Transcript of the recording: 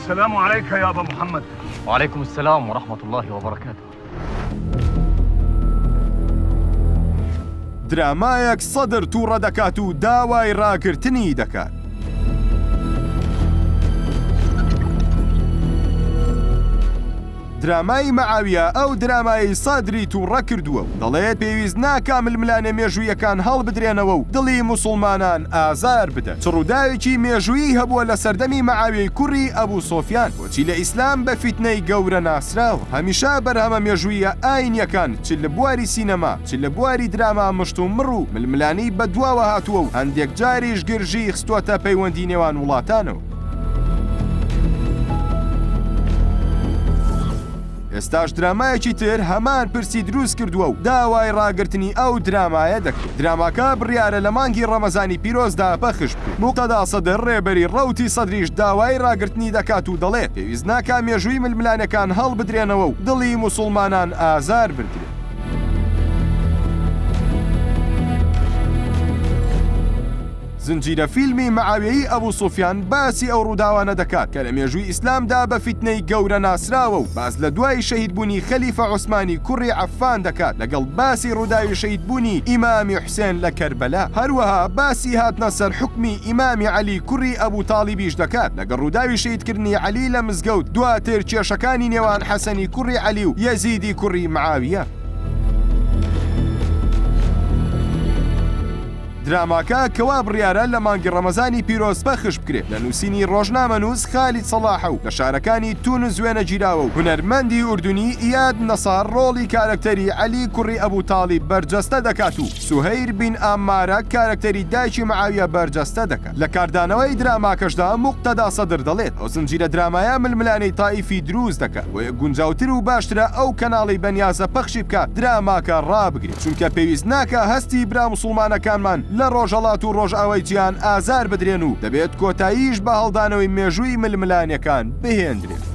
السلام عليك يا أبا محمد. وعليكم السلام ورحمة الله وبركاته. درامایەک سەدر تووڕە دەکات و داوای ڕاگرتنی دەکات. درامای مەعاویە ئەو درامایی سادری تووڕە کردووە و دەڵێت پێویست ناکا ململانە مێژوویەکان هەڵ بدرێنەوە و دڵی موسڵمانان ئازار بدەن. ڕووداوێکی مێژوویی هەبووە لە سەردەمی مەعاویەی کوڕی ئەبوو سۆفیان، بۆچی لە ئیسلام بە فیتنەی گەورە ناسراوە. هەمیشە بەرهەمە مێژوویە ئاینیەکان چ لە بواری سینەما چ لە بواری دراما مشت و مڕ و ململانی بەدواوە هاتووە و هەندێک جاریش گرژی خستووەتە پەیوەندی نێوان وڵاتانەوە. ئێستاش درامایەکی تر هەمان پرسی دروست کردووە و داوای ڕاگرتنی ئەو درامایە دەکرێت. دراماکە بڕیارە لە مانگی ڕەمەزانی پیرۆزدا پەخش بکرێت. موقتەدا سەدر ڕێبەری ڕەوتی سەدریش داوای ڕاگرتنی دەکات و دەڵێت پێویست ناکا مێژووی ململانەکان هەڵ بدرێنەوە و دڵی موسڵمانان ئازار بردرێت. زنجیرە فیلمی مەعاویەی ئەبوو سوفیان باسی ئەو ڕووداوانە دەکات کە لە مێژووی ئیسلامدا بە فیتنەی گەورە ناسراوە و باس لە دوای شەهیدبوونی خەلیفە عوسمانی کوڕی عەفان دەکات لەگەڵ باسی ڕووداوی شەهیدبوونی ئیمامی حوسێن لە کەربەلا. هەروەها باسی هاتنە سەر حوکمی ئیمامی عەلی کوڕی ئەبوو تاڵیبیش دەکات لەگەڵ ڕووداوی شەهیدکردنی عەلی لە مزگەوت، دواتر کێشەکانی نێوان حەسەنی کوڕی عەلی و یەزیدی کوڕی مەعاویە. دراماکە کەوا بڕیارە لە مانگی ڕەمەزانی پیرۆز پەخش بکرێت لە نووسینی ڕۆژنامەنووس خالید سەڵاحە و لە شارەکانی تونس وێنە گیراوە و هونەرمەندی ئوردونی ئیاد نەسار ڕۆڵی کارکتەری عەلی کوڕی ئەبوو تاڵیب بەرجەستە دەکات و سوهەیر بین ئامارە کارکتەری دایکی مەعاویە بەرجەستە دەکات. لە کاردانەوەی دراماکەشدا موقتەدا سەدر دەڵێت ئەو زنجیرە درامایە ململانەی تائیفی دروست دەکات بۆیە گونجاوتر و باشترە ئەو کەناڵی بەنیازە پەخشی بکات دراماکە ڕابگرێت، چونکە پێویست ناکە هەستی برا موسڵمانەکانمان لە ڕۆژەڵات و ڕۆژئاوای جیهان ئازار بدرێن و دەبێت کۆتاییش بە هەڵدانەوەی مێژووی ململانیەکان بهێندرێت.